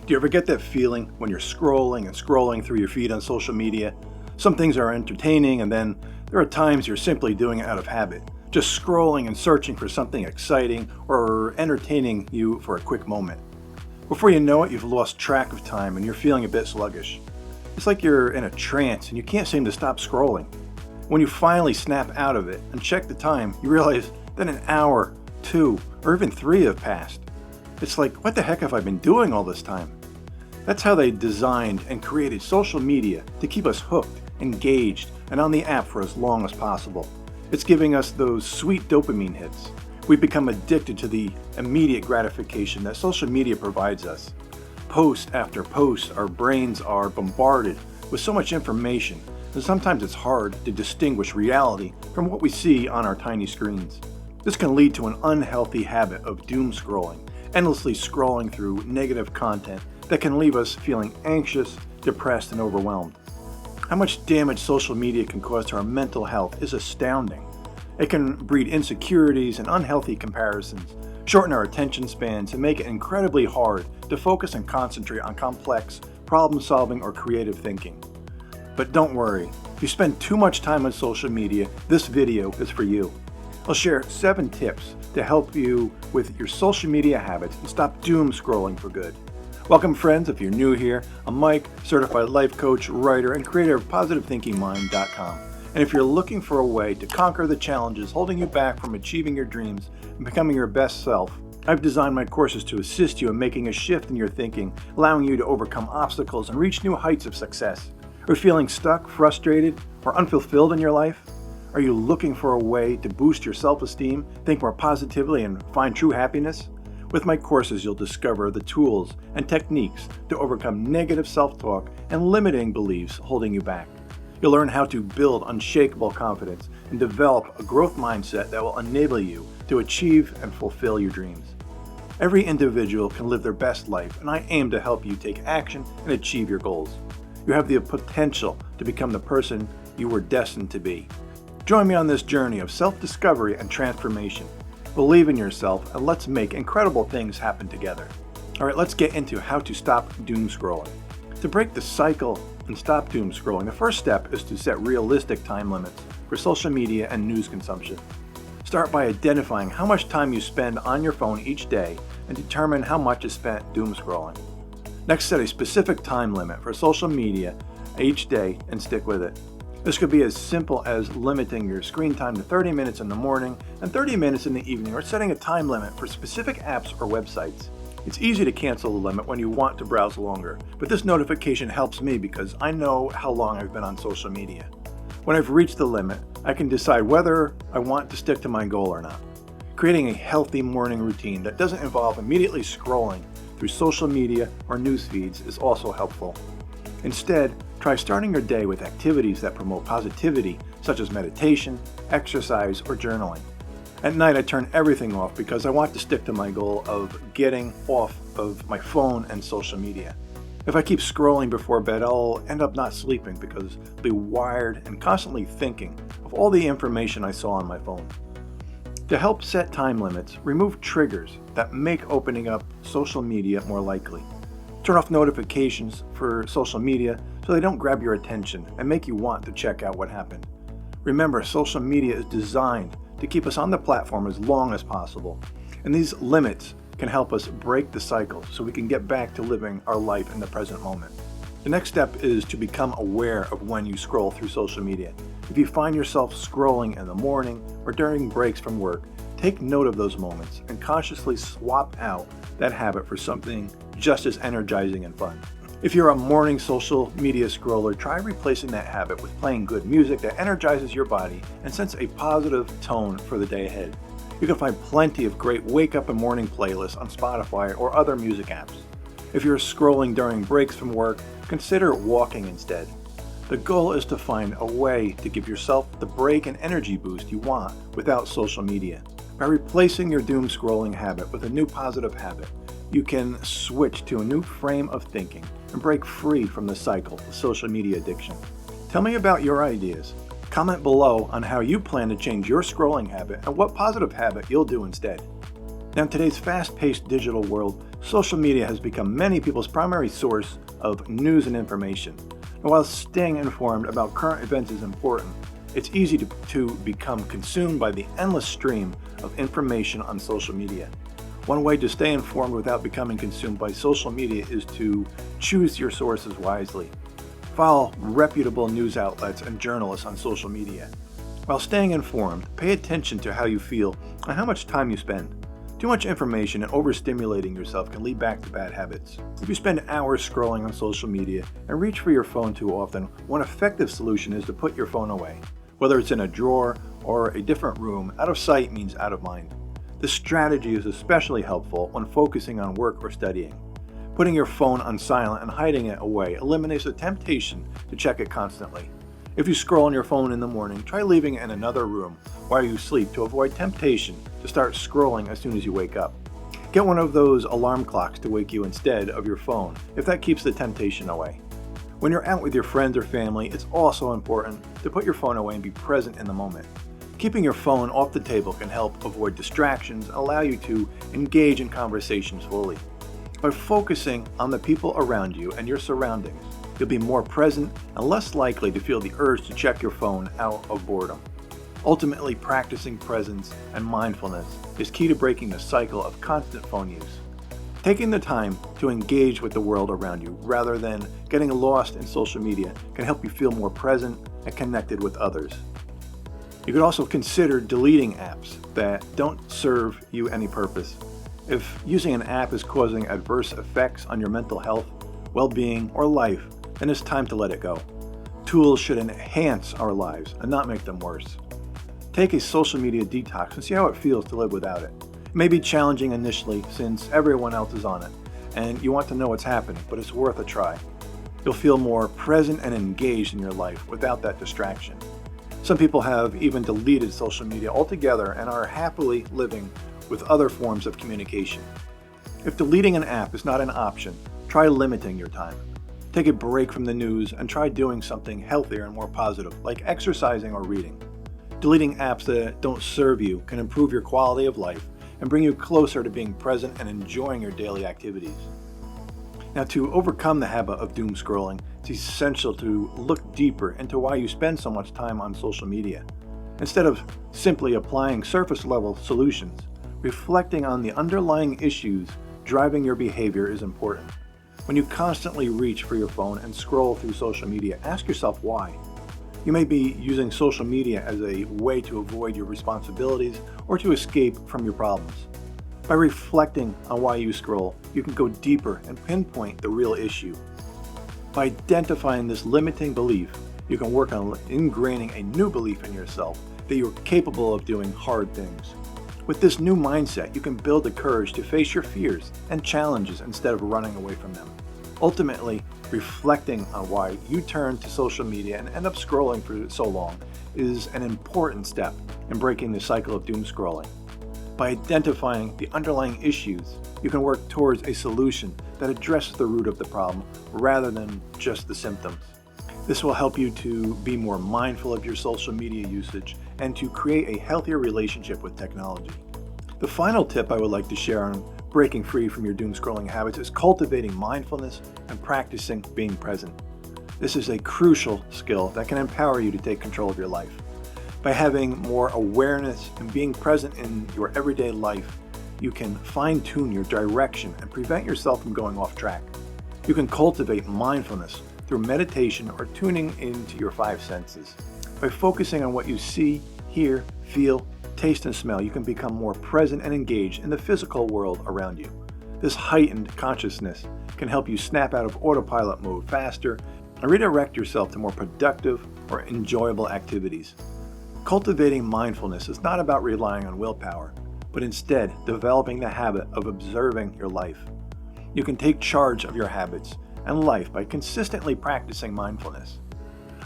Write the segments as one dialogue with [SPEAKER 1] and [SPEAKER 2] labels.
[SPEAKER 1] Do you ever get that feeling when you're scrolling and scrolling through your feed on social media? Some things are entertaining, and then there are times you're simply doing it out of habit, just scrolling and searching for something exciting or entertaining you for a quick moment. Before you know it, you've lost track of time and you're feeling a bit sluggish. It's like you're in a trance and you can't seem to stop scrolling. When you finally snap out of it and check the time, you realize that an hour, 2, or even 3 have passed. It's like, what the heck have I been doing all this time? That's how they designed and created social media to keep us hooked, engaged, and on the app for as long as possible. It's giving us those sweet dopamine hits. We've become addicted to the immediate gratification that social media provides us. Post after post, our brains are bombarded with so much information, and sometimes it's hard to distinguish reality from what we see on our tiny screens. This can lead to an unhealthy habit of doom scrolling, endlessly scrolling through negative content that can leave us feeling anxious, depressed, and overwhelmed. How much damage social media can cause to our mental health is astounding. It can breed insecurities and unhealthy comparisons, shorten our attention spans, and make it incredibly hard to focus and concentrate on complex problem-solving or creative thinking. But don't worry, if you spend too much time on social media, this video is for you. I'll share 7 tips to help you with your social media habits and stop doom scrolling for good. Welcome friends, if you're new here, I'm Mike, certified life coach, writer, and creator of PositiveThinkingMind.com. And if you're looking for a way to conquer the challenges holding you back from achieving your dreams and becoming your best self, I've designed my courses to assist you in making a shift in your thinking, allowing you to overcome obstacles and reach new heights of success. Are you feeling stuck, frustrated, or unfulfilled in your life? Are you looking for a way to boost your self-esteem, think more positively, and find true happiness? With my courses, you'll discover the tools and techniques to overcome negative self-talk and limiting beliefs holding you back. You'll learn how to build unshakable confidence and develop a growth mindset that will enable you to achieve and fulfill your dreams. Every individual can live their best life, and I aim to help you take action and achieve your goals. You have the potential to become the person you were destined to be. Join me on this journey of self-discovery and transformation. Believe in yourself and let's make incredible things happen together. All right, let's get into how to stop doom scrolling. To break the cycle and stop doom scrolling, the first step is to set realistic time limits for social media and news consumption. Start by identifying how much time you spend on your phone each day and determine how much is spent doom scrolling. Next, set a specific time limit for social media each day and stick with it. This could be as simple as limiting your screen time to 30 minutes in the morning and 30 minutes in the evening, or setting a time limit for specific apps or websites. It's easy to cancel the limit when you want to browse longer, but this notification helps me because I know how long I've been on social media. When I've reached the limit, I can decide whether I want to stick to my goal or not. Creating a healthy morning routine that doesn't involve immediately scrolling through social media or news feeds is also helpful. Instead, try starting your day with activities that promote positivity, such as meditation, exercise, or journaling. At night, I turn everything off because I want to stick to my goal of getting off of my phone and social media. If I keep scrolling before bed, I'll end up not sleeping because I'll be wired and constantly thinking of all the information I saw on my phone. To help set time limits, remove triggers that make opening up social media more likely. Turn off notifications for social media so they don't grab your attention and make you want to check out what happened. Remember, social media is designed to keep us on the platform as long as possible, and these limits can help us break the cycle so we can get back to living our life in the present moment. The next step is to become aware of when you scroll through social media. If you find yourself scrolling in the morning or during breaks from work, take note of those moments and consciously swap out that habit for something just as energizing and fun. If you're a morning social media scroller, try replacing that habit with playing good music that energizes your body and sets a positive tone for the day ahead. You can find plenty of great wake up and morning playlists on Spotify or other music apps. If you're scrolling during breaks from work, consider walking instead. The goal is to find a way to give yourself the break and energy boost you want without social media. By replacing your doom scrolling habit with a new positive habit, you can switch to a new frame of thinking and break free from the cycle of social media addiction. Tell me about your ideas. Comment below on how you plan to change your scrolling habit and what positive habit you'll do instead. Now, in today's fast-paced digital world, social media has become many people's primary source of news and information. And while staying informed about current events is important, it's easy to become consumed by the endless stream of information on social media. One way to stay informed without becoming consumed by social media is to choose your sources wisely. Follow reputable news outlets and journalists on social media. While staying informed, pay attention to how you feel and how much time you spend. Too much information and overstimulating yourself can lead back to bad habits. If you spend hours scrolling on social media and reach for your phone too often, one effective solution is to put your phone away. Whether it's in a drawer or a different room, out of sight means out of mind. This strategy is especially helpful when focusing on work or studying. Putting your phone on silent and hiding it away eliminates the temptation to check it constantly. If you scroll on your phone in the morning, try leaving it in another room while you sleep to avoid temptation to start scrolling as soon as you wake up. Get one of those alarm clocks to wake you instead of your phone, if that keeps the temptation away. When you're out with your friends or family, it's also important to put your phone away and be present in the moment. Keeping your phone off the table can help avoid distractions and allow you to engage in conversations fully. By focusing on the people around you and your surroundings, you'll be more present and less likely to feel the urge to check your phone out of boredom. Ultimately, practicing presence and mindfulness is key to breaking the cycle of constant phone use. Taking the time to engage with the world around you rather than getting lost in social media can help you feel more present and connected with others. You could also consider deleting apps that don't serve you any purpose. If using an app is causing adverse effects on your mental health, well-being, or life, then it's time to let it go. Tools should enhance our lives and not make them worse. Take a social media detox and see how it feels to live without it. It may be challenging initially since everyone else is on it, and you want to know what's happening, but it's worth a try. You'll feel more present and engaged in your life without that distraction. Some people have even deleted social media altogether and are happily living with other forms of communication. If deleting an app is not an option, try limiting your time. Take a break from the news and try doing something healthier and more positive, like exercising or reading. Deleting apps that don't serve you can improve your quality of life and bring you closer to being present and enjoying your daily activities. Now, to overcome the habit of doom scrolling, it's essential to look deeper into why you spend so much time on social media. Instead of simply applying surface-level solutions, reflecting on the underlying issues driving your behavior is important. When you constantly reach for your phone and scroll through social media, ask yourself why. You may be using social media as a way to avoid your responsibilities or to escape from your problems. By reflecting on why you scroll, you can go deeper and pinpoint the real issue. By identifying this limiting belief, you can work on ingraining a new belief in yourself that you're capable of doing hard things. With this new mindset, you can build the courage to face your fears and challenges instead of running away from them. Ultimately, reflecting on why you turn to social media and end up scrolling for so long is an important step in breaking the cycle of doom scrolling. By identifying the underlying issues, you can work towards a solution that addresses the root of the problem rather than just the symptoms. This will help you to be more mindful of your social media usage and to create a healthier relationship with technology. The final tip I would like to share on breaking free from your doom scrolling habits is cultivating mindfulness and practicing being present. This is a crucial skill that can empower you to take control of your life. By having more awareness and being present in your everyday life, you can fine-tune your direction and prevent yourself from going off track. You can cultivate mindfulness through meditation or tuning into your five senses. By focusing on what you see, hear, feel, taste, and smell, you can become more present and engaged in the physical world around you. This heightened consciousness can help you snap out of autopilot mode faster and redirect yourself to more productive or enjoyable activities. Cultivating mindfulness is not about relying on willpower, but instead developing the habit of observing your life. You can take charge of your habits and life by consistently practicing mindfulness.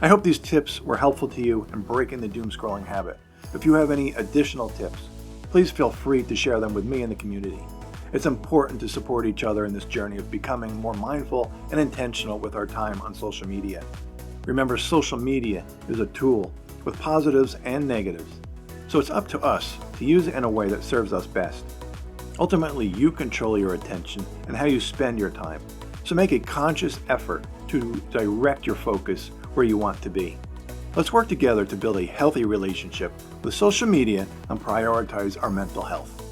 [SPEAKER 1] I hope these tips were helpful to you in breaking the doom scrolling habit. If you have any additional tips, please feel free to share them with me in the community. It's important to support each other in this journey of becoming more mindful and intentional with our time on social media. Remember, social media is a tool with positives and negatives, so it's up to us to use it in a way that serves us best. Ultimately, you control your attention and how you spend your time. So make a conscious effort to direct your focus where you want to be. Let's work together to build a healthy relationship with social media and prioritize our mental health.